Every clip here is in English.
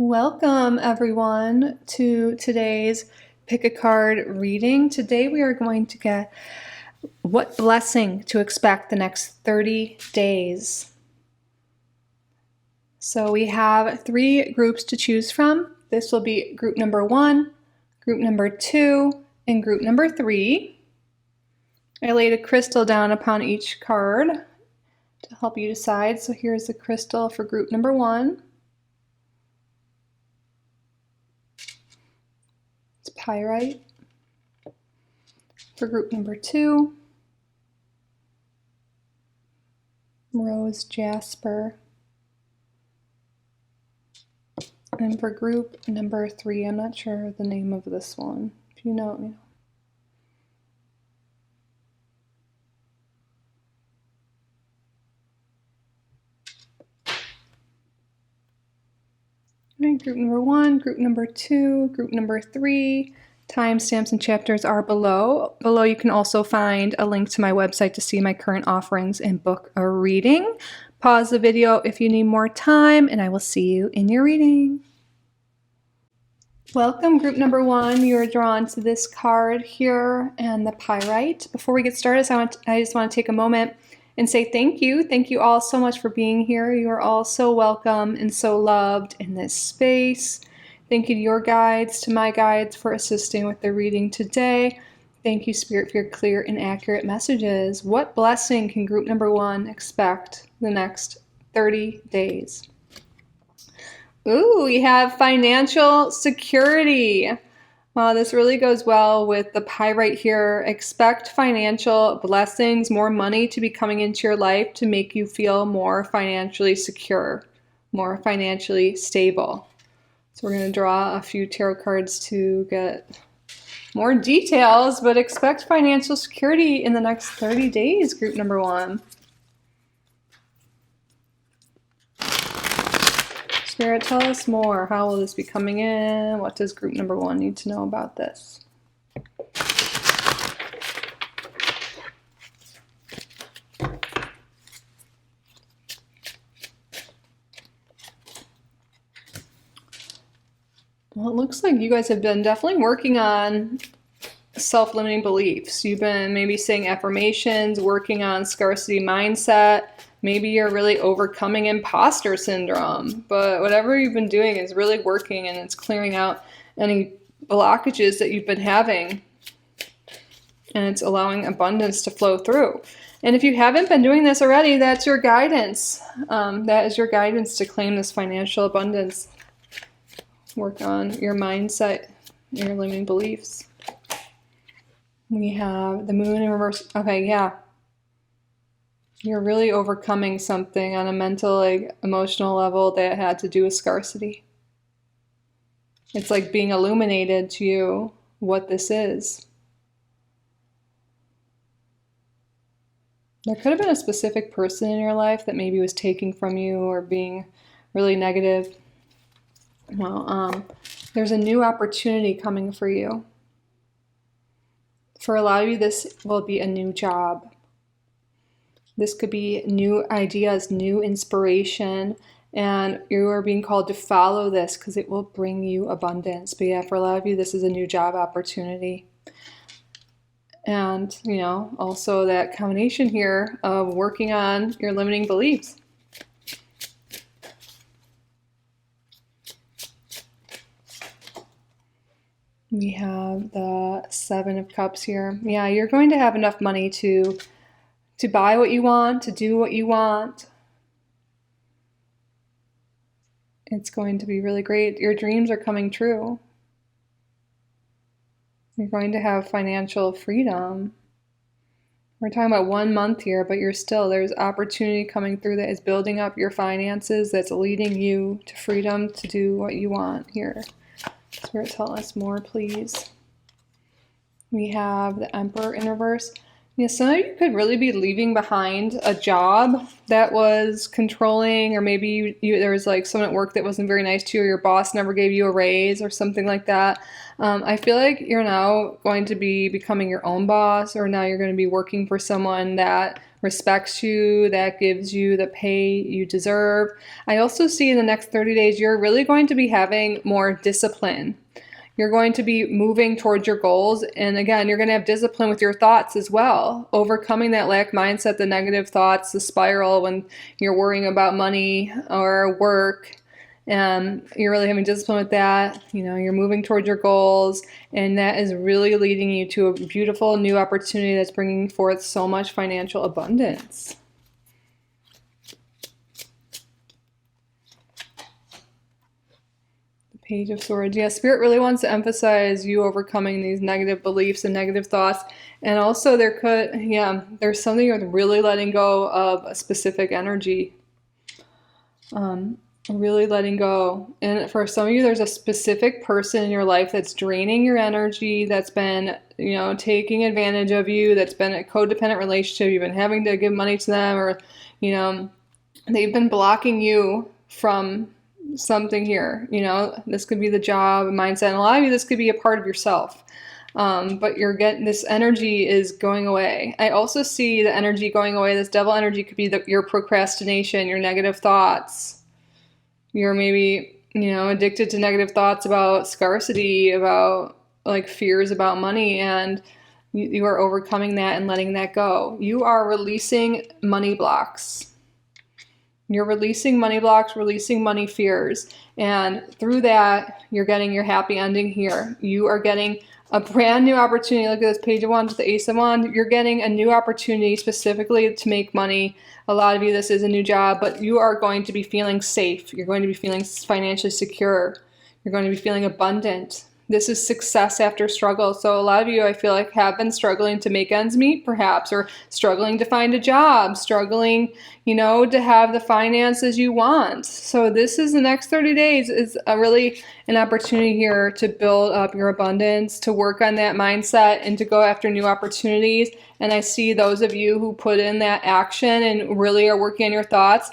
Welcome everyone to today's pick a card reading. Today we are going to get what blessing to expect the next 30 days. So we have 3 groups to choose from. This will be group number 1, group number 2, and group number 3. I laid a crystal down upon each card to help you decide. So here's the crystal for group number 1. It's pyrite. For group number 2, rose jasper. And for group number 3, I'm not sure the name of this one. If you know, you know. Group number 1, group number 2, group number 3. Timestamps and chapters are below. Below you can also find a link to my website to see my current offerings and book a reading. Pause the video if you need more time, and I will see you in your reading. Welcome, group number 1. You are drawn to this card here and the pyrite. Before we get started, I just want to take a moment and say thank you. Thank you all so much for being here. You are all so welcome and so loved in this space. Thank you to your guides, to my guides for assisting with the reading today. Thank you, Spirit, for your clear and accurate messages. What blessing can group number 1 expect the next 30 days? Ooh, we have financial security. Wow, this really goes well with the pyrite here. Expect financial blessings, more money to be coming into your life to make you feel more financially secure, more financially stable. So we're going to draw a few tarot cards to get more details, but expect financial security in the next 30 days, group number 1. Spirit, tell us more. How will this be coming in? What does group number 1 need to know about this? Well, it looks like you guys have been definitely working on self-limiting beliefs. You've been maybe saying affirmations, working on scarcity mindset. Maybe you're really overcoming imposter syndrome, but whatever you've been doing is really working, and it's clearing out any blockages that you've been having, and it's allowing abundance to flow through. And if you haven't been doing this already, that's your guidance. That is your guidance to claim this financial abundance. Work on your mindset, your limiting beliefs. We have the moon in reverse. Okay, yeah. You're really overcoming something on a mental, emotional level that had to do with scarcity. It's like being illuminated to you what this is. There could have been a specific person in your life that maybe was taking from you or being really negative. Well, there's a new opportunity coming for you. For a lot of you, this will be a new job. This could be new ideas, new inspiration, and you are being called to follow this because it will bring you abundance. But yeah, for a lot of you, this is a new job opportunity. And, also that combination here of working on your limiting beliefs. We have the 7 of Cups here. Yeah, you're going to have enough money to buy what you want, to do what you want. It's going to be really great. Your dreams are coming true. You're going to have financial freedom. We're talking about 1 month here, but there's opportunity coming through that is building up your finances, that's leading you to freedom to do what you want here. Spirit, tell us more, please. We have the Emperor in reverse. Yeah, some of you could really be leaving behind a job that was controlling, or maybe there was someone at work that wasn't very nice to you, or your boss never gave you a raise or something like that. I feel like you're now going to be becoming your own boss, or now you're going to be working for someone that respects you, that gives you the pay you deserve. I also see in the next 30 days, you're really going to be having more discipline. You're going to be moving towards your goals. And again, you're going to have discipline with your thoughts as well, overcoming that lack mindset, the negative thoughts, the spiral when you're worrying about money or work. And you're really having discipline with that. You know, you're moving towards your goals, and that is really leading you to a beautiful new opportunity that's bringing forth so much financial abundance. The Page of Swords. Yeah, Spirit really wants to emphasize you overcoming these negative beliefs and negative thoughts. And also there's something with really letting go of a specific energy. Really letting go. And for some of you, there's a specific person in your life that's draining your energy, that's been, you know, taking advantage of you, that's been a codependent relationship. You've been having to give money to them, or, you know, they've been blocking you from something here. You know, this could be the job, mindset, and a lot of you, this could be a part of yourself. But you're getting, this energy is going away. I also see the energy going away. This devil energy could be your procrastination, your negative thoughts. You're maybe, you know, addicted to negative thoughts about scarcity, about like fears about money, and you are overcoming that and letting that go. You are releasing money blocks. You're releasing money blocks, releasing money fears. And through that, you're getting your happy ending here. You are getting a brand new opportunity. Look at this Page of Wands with the Ace of Wands. You're getting a new opportunity specifically to make money. A lot of you, this is a new job, but you are going to be feeling safe. You're going to be feeling financially secure. You're going to be feeling abundant. This is success after struggle. So a lot of you, I feel like, have been struggling to make ends meet, perhaps, or struggling to find a job, struggling, you know, to have the finances you want. So this is the next 30 days is really an opportunity here to build up your abundance, to work on that mindset, and to go after new opportunities. And I see those of you who put in that action and really are working on your thoughts,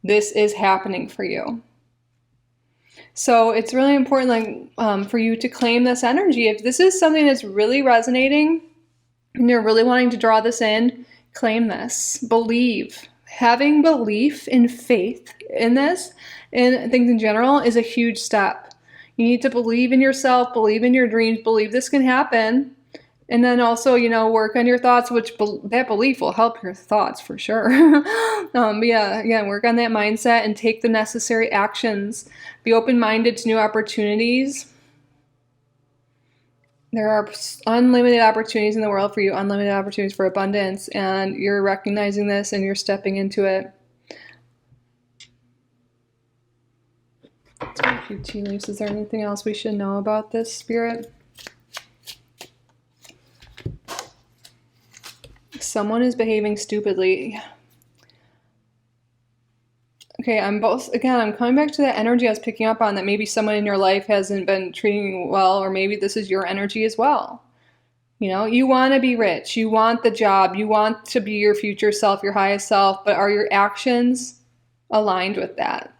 this is happening for you. So it's really important, like, for you to claim this energy. If this is something that's really resonating and you're really wanting to draw this in, claim this. Believe. Having belief and faith in this and things in general is a huge step. You need to believe in yourself, believe in your dreams, believe this can happen. And then also, you know, work on your thoughts, which that belief will help your thoughts for sure. But yeah, again, work on that mindset and take the necessary actions. Be open-minded to new opportunities. There are unlimited opportunities in the world for you, unlimited opportunities for abundance, and you're recognizing this and you're stepping into it. Let's read a few tea leaves. Is there anything else we should know about this, Spirit? Someone is behaving stupidly. Okay, I'm coming back to that energy I was picking up on, that maybe someone in your life hasn't been treating you well, or maybe this is your energy as well. You know, you want to be rich, you want the job, you want to be your future self, your highest self, but are your actions aligned with that?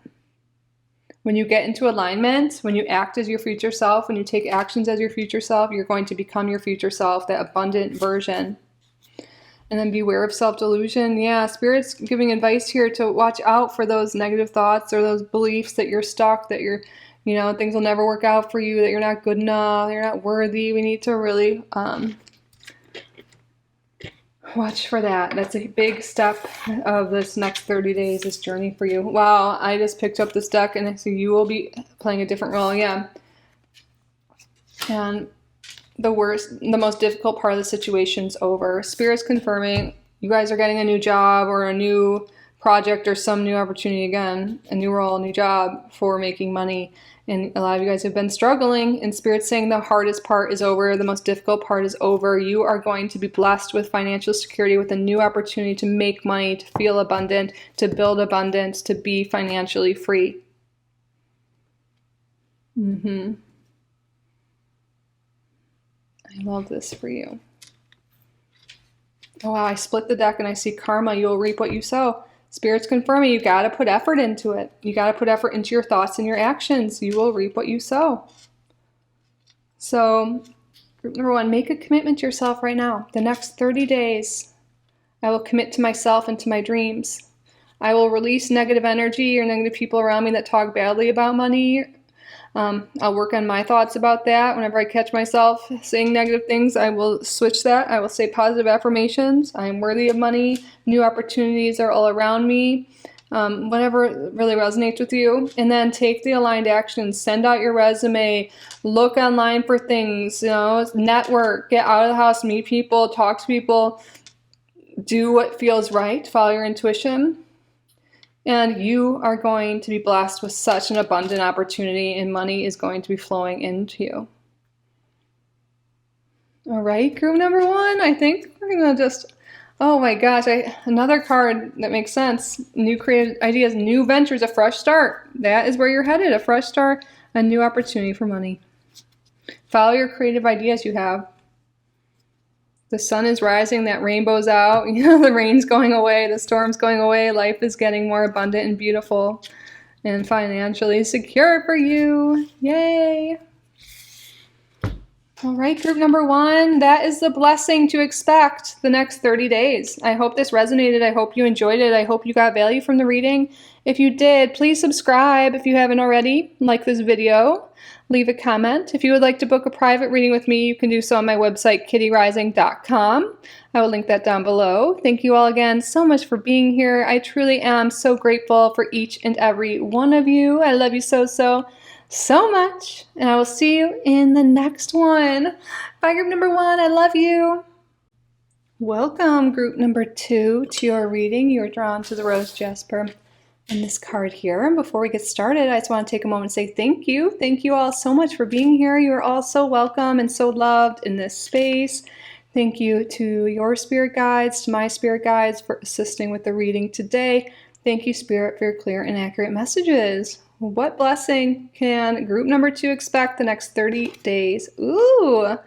When you get into alignment, when you act as your future self, when you take actions as your future self, you're going to become your future self, that abundant version. And then beware of self-delusion. Yeah, Spirit's giving advice here to watch out for those negative thoughts or those beliefs that you're stuck, that you're, you know, things will never work out for you, that you're not good enough, you're not worthy. We need to really watch for that. That's a big step of this next 30 days, this journey for you. Wow, I just picked up this deck and so you will be playing a different role. Yeah. And the most difficult part of the situation's over. Spirit's confirming you guys are getting a new job or a new project or some new opportunity, again, a new role, a new job for making money. And a lot of you guys have been struggling, and Spirit's saying the hardest part is over, the most difficult part is over. You are going to be blessed with financial security, with a new opportunity to make money, to feel abundant, to build abundance, to be financially free. I love this for you. Oh wow, I split the deck and I see karma. You'll reap what you sow. Spirit's confirming you got to put effort into it. You got to put effort into your thoughts and your actions. You will reap what you sow. So, group number one, make a commitment to yourself right now. The next 30 days, I will commit to myself and to my dreams. I will release negative energy or negative people around me that talk badly about money. I'll work on my thoughts about that. Whenever I catch myself saying negative things, I will switch that. I will say positive affirmations. I am worthy of money. New opportunities are all around me. Whatever really resonates with you. And then take the aligned actions. Send out your resume. Look online for things. Network. Get out of the house. Meet people. Talk to people. Do what feels right. Follow your intuition. And you are going to be blessed with such an abundant opportunity, and money is going to be flowing into you. All right, group number 1, I think we're going to just, oh my gosh, another card that makes sense. New creative ideas, new ventures, a fresh start. That is where you're headed, a fresh start, a new opportunity for money. Follow your creative ideas you have. The sun is rising, that rainbow's out, the rain's going away, the storm's going away, life is getting more abundant and beautiful and financially secure for you. Yay! All right, group number 1, that is the blessing to expect the next 30 days. I hope this resonated. I hope you enjoyed it. I hope you got value from the reading. If you did, please subscribe if you haven't already. Like this video. Leave a comment. If you would like to book a private reading with me, you can do so on my website, kittyoutsidethebox.com. I will link that down below. Thank you all again so much for being here. I truly am so grateful for each and every one of you. I love you so much. And I will see you in the next one. Bye, group number 1. I love you. Welcome, group number 2, to your reading. You are drawn to the rose jasper and this card here. Before we get started, I just want to take a moment and say thank you. Thank you all so much for being here. You are all so welcome and so loved in this space. Thank you to your spirit guides, to my spirit guides for assisting with the reading today. Thank you, Spirit, for your clear and accurate messages. What blessing can group number 2 expect the next 30 days? Ooh,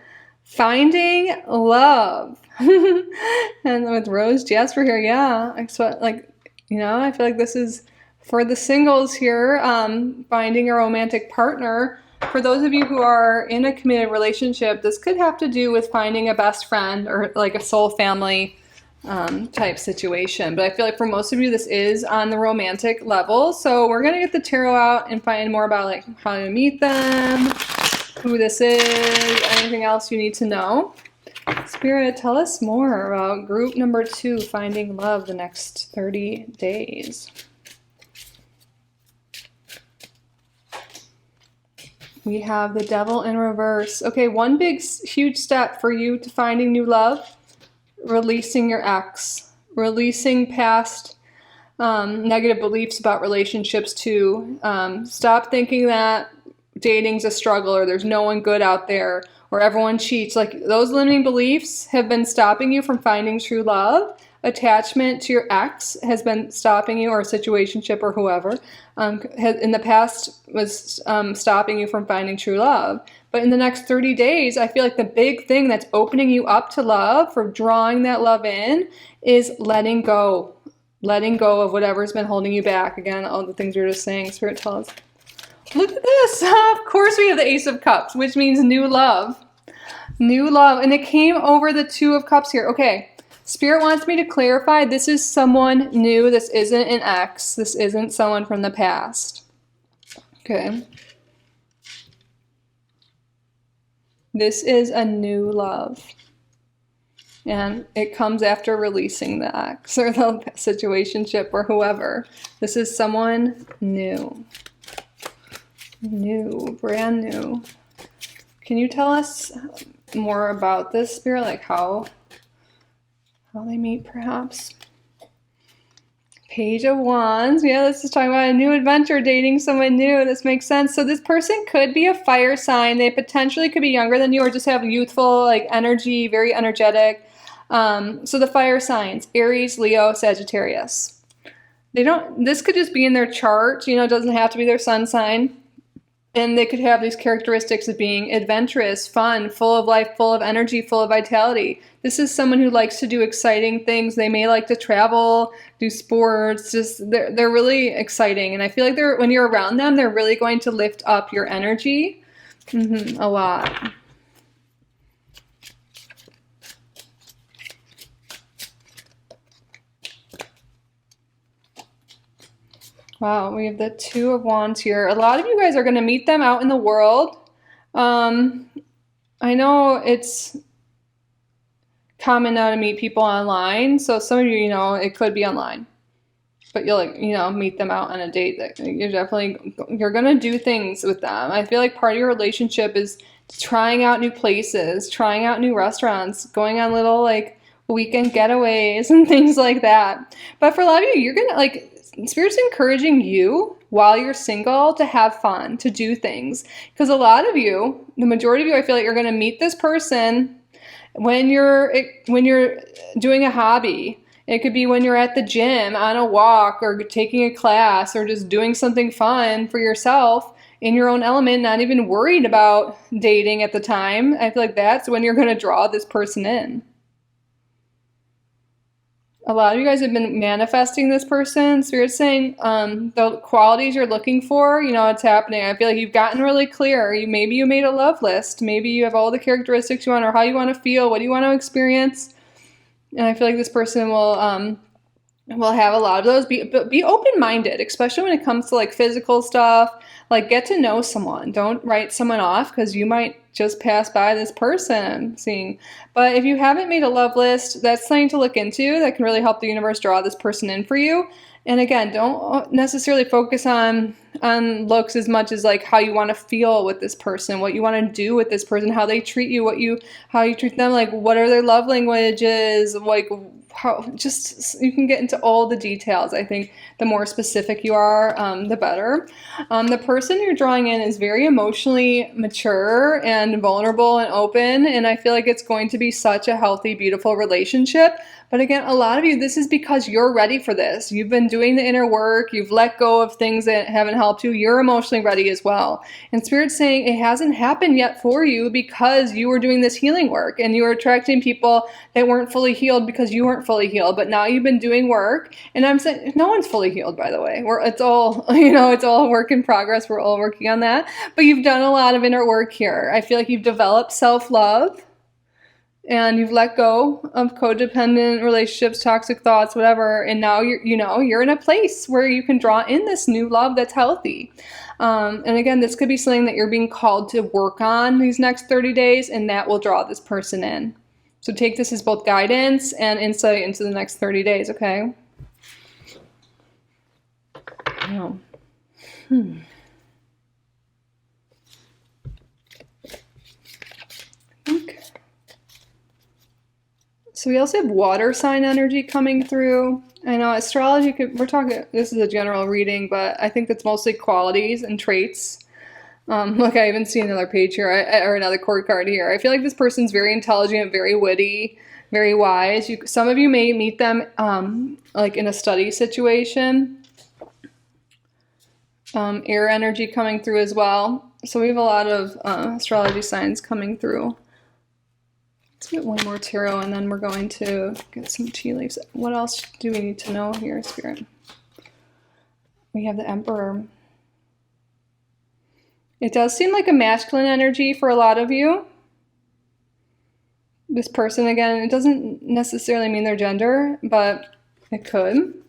finding love. And with rose jasper here, yeah, I feel like this is for the singles here, finding a romantic partner. For those of you who are in a committed relationship, this could have to do with finding a best friend or like a soul family type situation. But I feel like for most of you, this is on the romantic level. So we're going to get the tarot out and find more about like how to meet them, who this is, anything else you need to know. Spirit, tell us more about group number 2, finding love the next 30 days. We have the Devil in reverse. Okay, one big, huge step for you to finding new love, releasing your ex, releasing past negative beliefs about relationships too. Stop thinking that dating's a struggle or there's no one good out there or everyone cheats. Like those limiting beliefs have been stopping you from finding true love. Attachment to your ex has been stopping you, or a situationship or whoever in the past was stopping you from finding true love. But in the next 30 days, I feel like the big thing that's opening you up to love, for drawing that love in, is letting go. Letting go of whatever's been holding you back. Again, all the things we were just saying, Spirit, tell us. Look at this. Of course we have the Ace of Cups, which means new love. New love. And it came over the 2 of Cups here. Okay. Spirit wants me to clarify, this is someone new. This isn't an ex. This isn't someone from the past. Okay. This is a new love. And it comes after releasing the ex or the situationship or whoever. This is someone new. New, brand new. Can you tell us more about this, Spirit? Like how they meet, perhaps? Page of Wands. Yeah, this is talking about a new adventure, dating someone new. This makes sense. So this person could be a fire sign. They potentially could be younger than you or just have youthful like energy, very energetic. So the fire signs, Aries, Leo, Sagittarius. This could just be in their chart. It doesn't have to be their sun sign. And they could have these characteristics of being adventurous, fun, full of life, full of energy, full of vitality. This is someone who likes to do exciting things. They may like to travel, do sports. They're really exciting. And I feel like when you're around them, they're really going to lift up your energy a lot. Wow, we have the Two of Wands here. A lot of you guys are going to meet them out in the world. I know it's common now to meet people online, so some of you, you know, it could be online. But you'll, like, you know, meet them out on a date. That you're going to do things with them. I feel like part of your relationship is trying out new places, trying out new restaurants, going on little, like, weekend getaways and things like that. But for a lot of you, you're going to, like, Spirit's encouraging you while you're single to have fun, to do things. Because a lot of you, the majority of you, I feel like you're going to meet this person when you're doing a hobby. It could be when you're at the gym, on a walk, or taking a class, or just doing something fun for yourself in your own element, not even worried about dating at the time. I feel like that's when you're going to draw this person in. A lot of you guys have been manifesting this person. Spirit's saying the qualities you're looking for, you know, it's happening. I feel like you've gotten really clear. Maybe you made a love list. Maybe you have all the characteristics you want, or how you want to feel, what do you want to experience. And I feel like this person will have a lot of those. Be open-minded, especially when it comes to, like, physical stuff. Like, get to know someone. Don't write someone off, because you might just pass by this person seeing. But if you haven't made a love list, that's something to look into that can really help the universe draw this person in for you. And again, don't necessarily focus on looks as much as, like, how you want to feel with this person, what you want to do with this person, how they treat you, how you treat them, like, what are their love languages, like, how, just, you can get into all the details. I think the more specific you are, the better. The person you're drawing in is very emotionally mature and vulnerable and open, and I feel like it's going to be such a healthy, beautiful relationship. But again, a lot of you, this is because you're ready for this. You've been doing the inner work. You've let go of things that haven't helped you. You're emotionally ready as well. And Spirit's saying it hasn't happened yet for you because you were doing this healing work, and you were attracting people that weren't fully healed because you weren't fully healed. But now you've been doing work. And I'm saying no one's fully healed, by the way. It's all, you know, it's all work in progress. We're all working on that. But you've done a lot of inner work here. I feel like you've developed self-love. And you've let go of codependent relationships, toxic thoughts, whatever. And now you're in a place where you can draw in this new love that's healthy. And again, this could be something that you're being called to work on these next 30 days, and that will draw this person in. So take this as both guidance and insight into the next 30 days, okay? Now, So we also have water sign energy coming through. I know astrology, this is a general reading, but I think that's mostly qualities and traits. Look, I even see another page here, or another court card here. I feel like this person's very intelligent, very witty, very wise. Some of you may meet them like in a study situation. Air energy coming through as well. So we have a lot of astrology signs coming through. Let's get one more tarot, and then we're going to get some tea leaves. What else do we need to know here, Spirit? We have the Emperor. It does seem like a masculine energy for a lot of you. This person, again, it doesn't necessarily mean their gender, but it could.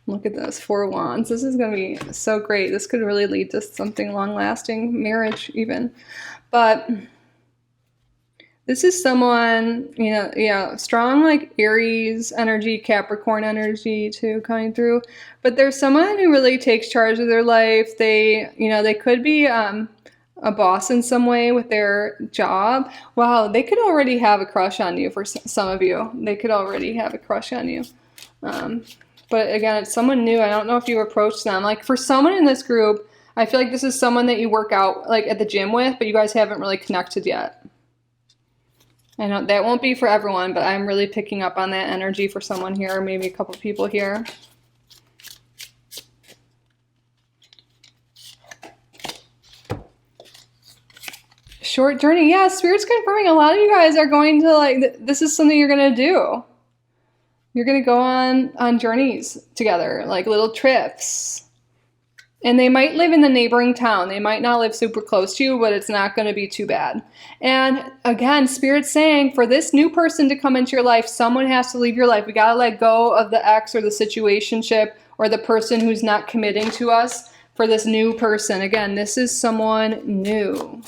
Look at this, 4 of Wands. This is going to be so great. This could really lead to something long-lasting, marriage even. But this is someone, strong, like Aries energy, Capricorn energy too coming through. But there's someone who really takes charge of their life. They could be a boss in some way with their job. Wow, they could already have a crush on you. For some of you, they could already have a crush on you. But again, it's someone new. I don't know if you approached them. Like for someone in this group, I feel like this is someone that you work out like at the gym with, but you guys haven't really connected yet. I know that won't be for everyone, but I'm really picking up on that energy for someone here, maybe a couple people here. Short journey. Yeah, Spirit's confirming a lot of you guys are going to, this is something you're going to do. You're going to go on journeys together, like little trips. And they might live in the neighboring town. They might not live super close to you, but it's not going to be too bad. And again, Spirit's saying for this new person to come into your life, someone has to leave your life. We got to let go of the ex or the situationship or the person who's not committing to us for this new person. Again, this is someone new.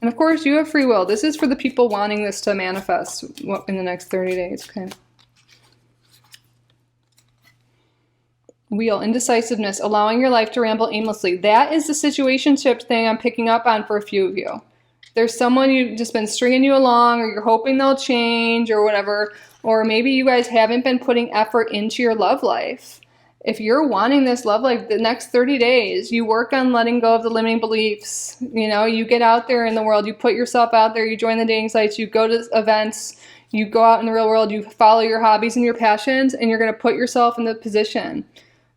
And of course, you have free will. This is for the people wanting this to manifest in the next 30 days. Okay. Wheel, indecisiveness, allowing your life to ramble aimlessly. That is the situationship thing I'm picking up on for a few of you. There's someone you've just been stringing you along, or you're hoping they'll change or whatever, or maybe you guys haven't been putting effort into your love life. If you're wanting this love life, the next 30 days, you work on letting go of the limiting beliefs. You know, you get out there in the world, you put yourself out there, you join the dating sites, you go to events, you go out in the real world, you follow your hobbies and your passions, and you're going to put yourself in the position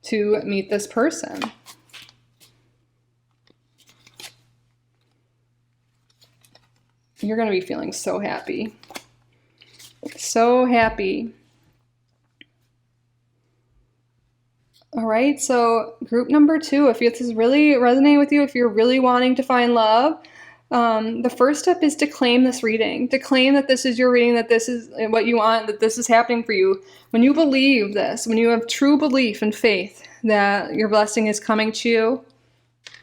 to meet this person. You're going to be feeling so happy. So happy. All right, so group number 2, if this is really resonating with you, if you're really wanting to find love, the first step is to claim this reading, to claim that this is your reading, that this is what you want, that this is happening for you. When you believe this, when you have true belief and faith that your blessing is coming to you,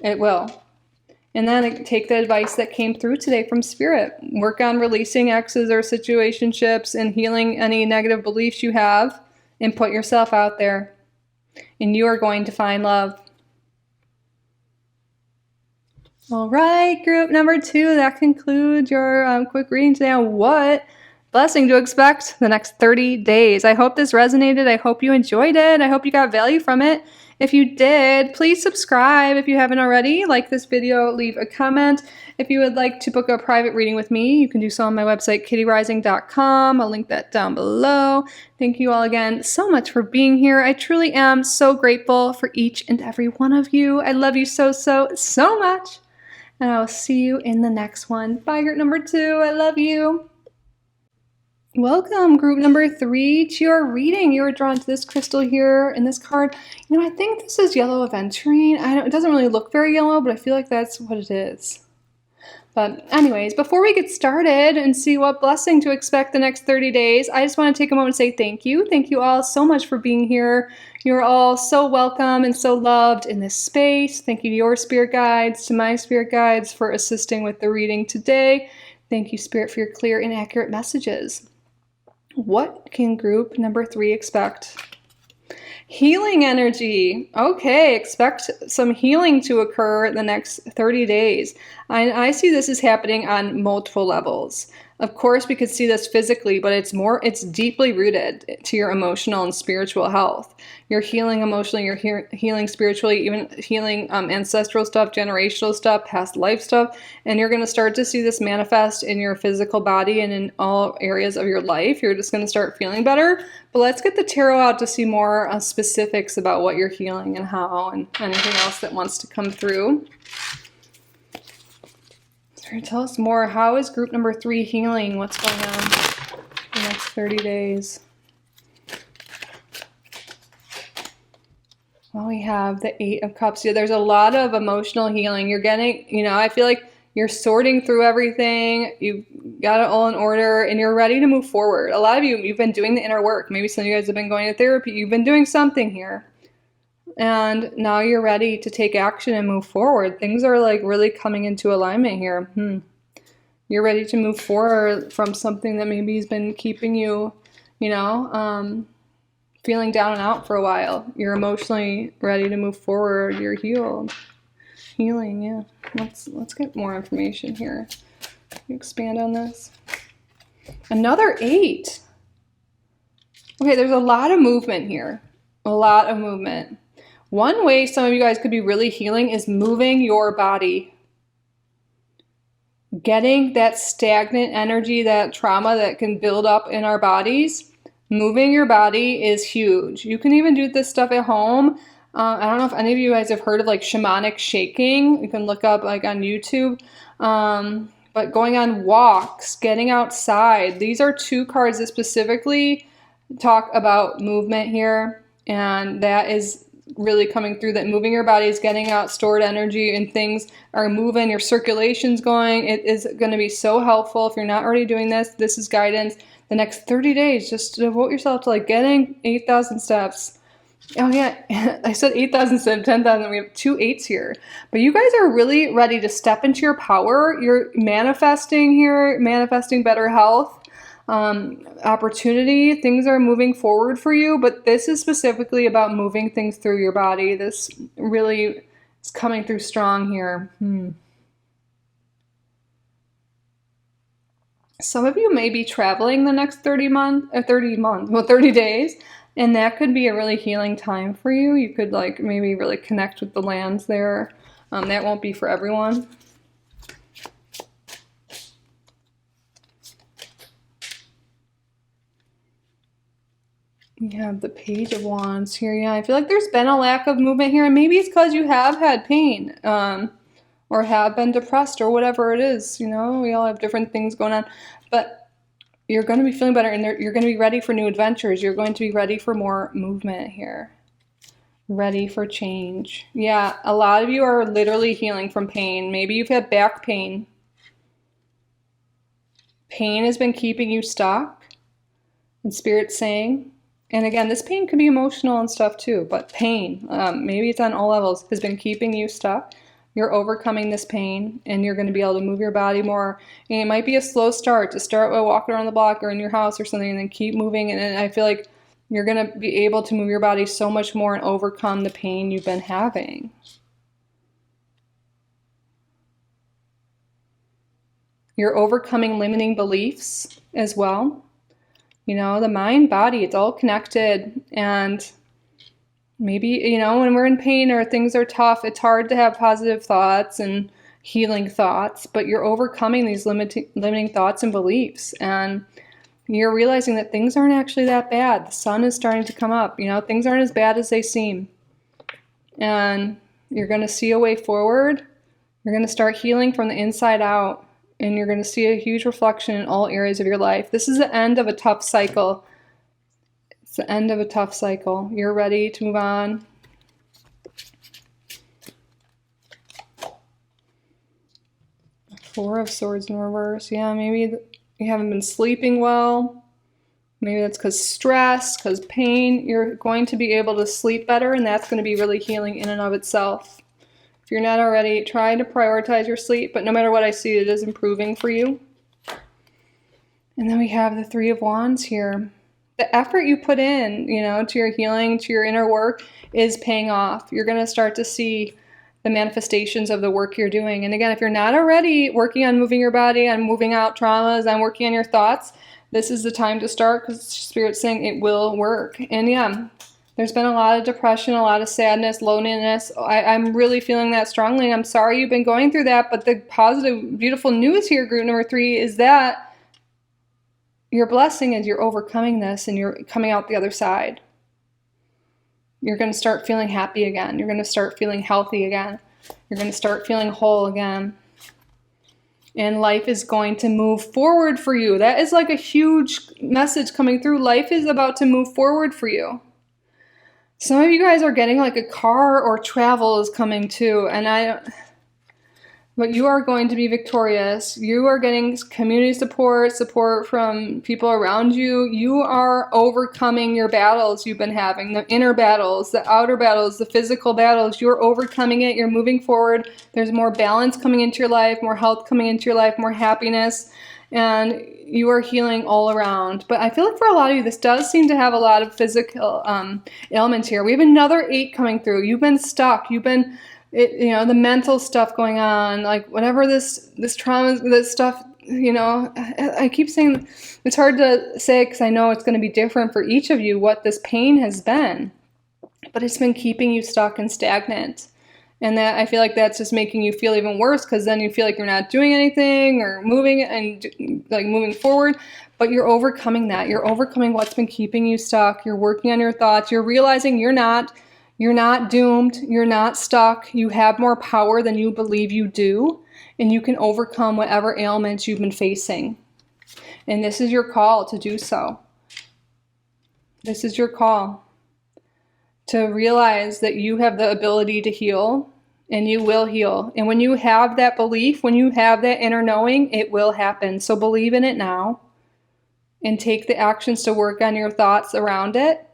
it will. And then take the advice that came through today from Spirit. Work on releasing exes or situationships and healing any negative beliefs you have, and put yourself out there. And you are going to find love. All right, group number 2, that concludes your quick reading today on what blessing to expect the next 30 days. I hope this resonated. I hope you enjoyed it. I hope you got value from it. If you did, please subscribe if you haven't already. Like this video, leave a comment. If you would like to book a private reading with me, you can do so on my website, kittyoutsidethebox.com. I'll link that down below. Thank you all again so much for being here. I truly am so grateful for each and every one of you. I love you so, so, so much. And I will see you in the next one. Bye, group number 2. I love you. Welcome, group number 3, to your reading. You were drawn to this crystal here and this card. You know, I think this is yellow aventurine. It doesn't really look very yellow, but I feel like that's what it is. But anyways, before we get started and see what blessing to expect the next 30 days, I just want to take a moment to say thank you. Thank you all so much for being here. You're all so welcome and so loved in this space. Thank you to your spirit guides, to my spirit guides for assisting with the reading today. Thank you, Spirit, for your clear and accurate messages. What can group number 3 expect? Healing energy. Okay, expect some healing to occur the next 30 days. I see this is happening on multiple levels. Of course, we could see this physically, but it's deeply rooted to your emotional and spiritual health. You're healing emotionally, you're healing spiritually, even healing ancestral stuff, generational stuff, past life stuff, and you're going to start to see this manifest in your physical body and in all areas of your life. You're just going to start feeling better. But let's get the tarot out to see more specifics about what you're healing and how, and anything else that wants to come through. Tell us more. How is group number 3 healing? What's going on the next 30 days? Well, we have the 8 of Cups here. There's a lot of emotional healing. You're getting, I feel like you're sorting through everything. You've got it all in order and you're ready to move forward. A lot of you've been doing the inner work. Maybe some of you guys have been going to therapy. You've been doing something here. And now you're ready to take action and move forward. Things are like really coming into alignment here. You're ready to move forward from something that maybe has been keeping you, feeling down and out for a while. You're emotionally ready to move forward. You're healed. Healing, yeah. Let's get more information here. Can you expand on this? Another 8. Okay, there's a lot of movement here. A lot of movement. One way some of you guys could be really healing is moving your body. Getting that stagnant energy, that trauma that can build up in our bodies. Moving your body is huge. You can even do this stuff at home. I don't know if any of you guys have heard of like shamanic shaking. You can look up like on YouTube. But going on walks, getting outside. These are 2 cards that specifically talk about movement here. And that is really coming through, that moving your body is getting out stored energy and things are moving, your circulation's going. It is going to be so helpful. If you're not already doing this, this is guidance. The next 30 days, just devote yourself to like getting 8,000 steps. Oh yeah, I said 8,000 instead of 10,000. We have 2 8s here. But you guys are really ready to step into your power. You're manifesting here, manifesting better health, opportunity. Things are moving forward for you, but this is specifically about moving things through your body. This really is coming through strong here. Some of you may be traveling the next 30 days. And that could be a really healing time for you. You could like maybe really connect with the lands there. That won't be for everyone. You have the Page of Wands here. Yeah, I feel like there's been a lack of movement here. And maybe it's because you have had pain or have been depressed or whatever it is. You know, we all have different things going on. But you're going to be feeling better, and you're going to be ready for new adventures. You're going to be ready for more movement here. Ready for change. Yeah, a lot of you are literally healing from pain. Maybe you've had back pain. Pain has been keeping you stuck, and Spirit's saying, and again, this pain can be emotional and stuff too, but pain, maybe it's on all levels, has been keeping you stuck. You're overcoming this pain, and you're going to be able to move your body more. And it might be a slow start to start by walking around the block or in your house or something, and then keep moving. And then I feel like you're going to be able to move your body so much more and overcome the pain you've been having. You're overcoming limiting beliefs as well. You know, the mind, body, it's all connected. And maybe, you know, when we're in pain or things are tough, it's hard to have positive thoughts and healing thoughts, but you're overcoming these limiting thoughts and beliefs. And you're realizing that things aren't actually that bad. The sun is starting to come up. You know, things aren't as bad as they seem. And you're going to see a way forward. You're going to start healing from the inside out. And you're going to see a huge reflection in all areas of your life. This is the end of a tough cycle. It's the end of a tough cycle. You're ready to move on. Four of Swords in reverse. Yeah, maybe you haven't been sleeping well. Maybe that's because stress, because pain. You're going to be able to sleep better, and that's going to be really healing in and of itself. If you're not already, try to prioritize your sleep, but no matter what I see, it is improving for you. And then we have the Three of Wands here. The effort you put in, you know, to your healing, to your inner work is paying off. You're going to start to see the manifestations of the work you're doing. And again, if you're not already working on moving your body, on moving out traumas, on working on your thoughts, this is the time to start, because Spirit's saying it will work. And yeah, there's been a lot of depression, a lot of sadness, loneliness. I'm really feeling that strongly. I'm sorry you've been going through that, but the positive, beautiful news here, group number 3, is that your blessing is you're overcoming this and you're coming out the other side. You're going to start feeling happy again. You're going to start feeling healthy again. You're going to start feeling whole again. And life is going to move forward for you. That is like a huge message coming through. Life is about to move forward for you. Some of you guys are getting like a car or travel is coming too. But you are going to be victorious. You are getting community support from people around you. You are overcoming your battles you've been having, the inner battles, the outer battles, the physical battles. You're overcoming it. You're moving forward. There's more balance coming into your life, more health coming into your life, more happiness, and you are healing all around. But I feel like for a lot of you, this does seem to have a lot of physical ailments here. We have another 8 coming through. You've been stuck. You've been... you know, the mental stuff going on, like whatever this trauma, this stuff, you know, I keep saying it's hard to say because I know it's going to be different for each of you what this pain has been, but it's been keeping you stuck and stagnant. And that I feel like that's just making you feel even worse, because then you feel like you're not doing anything or moving and like moving forward, but you're overcoming that. You're overcoming what's been keeping you stuck. You're working on your thoughts. You're realizing you're not doomed. You're not stuck. You have more power than you believe you do, and you can overcome whatever ailments you've been facing. And this is your call to do so. This is your call. to realize that you have the ability to heal, and you will heal. And when you have that belief, when you have that inner knowing, it will happen. So believe in it now and take the actions to work on your thoughts around it.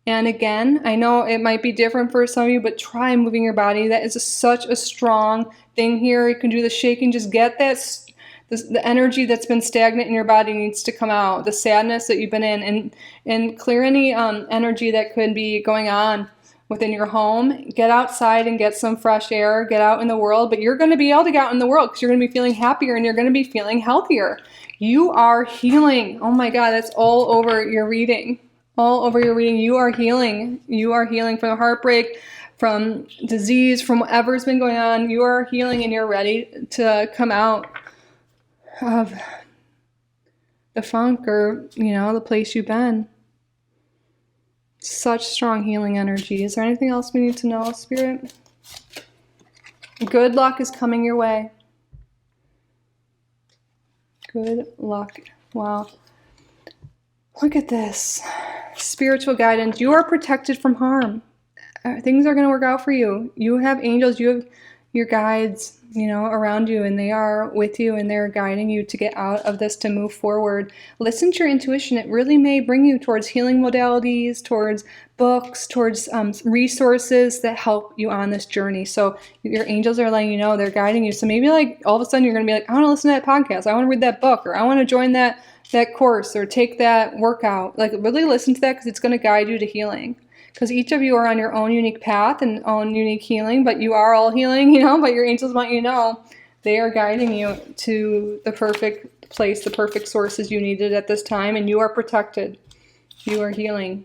And again, I know it might be different for some of you, but try moving your body. That is such a strong thing here. You can do the shaking. Just get that, the energy that's been stagnant in your body needs to come out. The sadness that you've been in, and clear any energy that could be going on within your home. Get outside and get some fresh air. Get out in the world. But you're going to be able to get out in the world because you're going to be feeling happier and you're going to be feeling healthier. You are healing. Oh my God, that's all over your reading. All over your reading. You are healing. You are healing from heartbreak, from disease, from whatever's been going on. You are healing and you're ready to come out of the funk, or, you know, the place you've been. Such strong healing energy. Is there anything else we need to know, Spirit? Good luck is coming your way. Good luck. Wow. Look at this. Spiritual guidance. You are protected from harm. Things are going to work out for you. You have angels. You have your guides, you know, around you, and they are with you, and they're guiding you to get out of this, to move forward. Listen to your intuition. It really may bring you towards healing modalities, towards books, towards resources that help you on this journey. So your angels are letting you know, they're guiding you. So maybe like all of a sudden you're going to be like, I want to listen to that podcast. I want to read that book, or I want to join that course, or take that workout. Like really listen to that, because it's going to guide you to healing. Because each of you are on your own unique path and own unique healing, but you are all healing, you know, but your angels want you to know they are guiding you to the perfect place, the perfect sources you needed at this time, and you are protected. You are healing.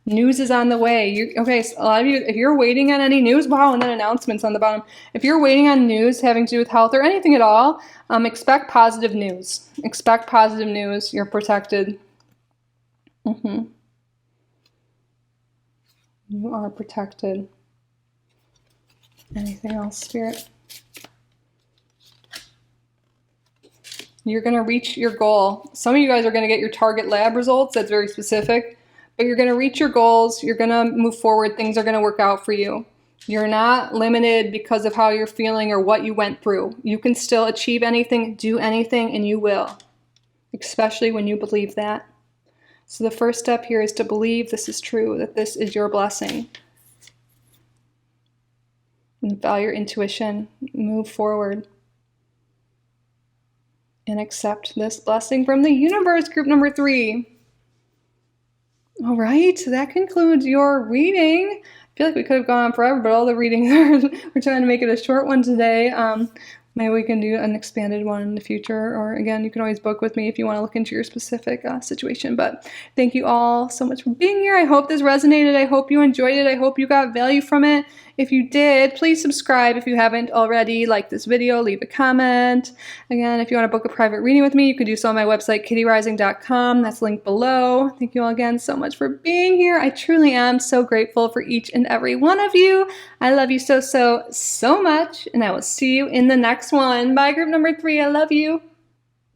News is on the way. Okay, so a lot of you, if you're waiting on any news, wow, and then announcements on the bottom. If you're waiting on news having to do with health or anything at all, expect positive news. Expect positive news. You're protected. You are protected. Anything else, Spirit? You're going to reach your goal. Some of you guys are going to get your target lab results. That's very specific. But you're going to reach your goals. You're going to move forward. Things are going to work out for you. You're not limited because of how you're feeling or what you went through. You can still achieve anything, do anything, and you will. Especially when you believe that. So the first step here is to believe this is true, that this is your blessing. And follow your intuition, move forward, and accept this blessing from the universe, group number 3. All right, so that concludes your reading. I feel like we could have gone on forever, but all the readings we're trying to make it a short one today. Maybe we can do an expanded one in the future, or again, you can always book with me if you want to look into your specific situation. But thank you all so much for being here. I hope this resonated. I hope you enjoyed it. I hope you got value from it. If you did, please subscribe if you haven't already. Like this video, leave a comment. Again, if you want to book a private reading with me, you can do so on my website, kittyoutsidethebox.com. That's linked below. Thank you all again so much for being here. I truly am so grateful for each and every one of you. I love you so much, and I will see you in the next one. Bye, group number 3. I love you.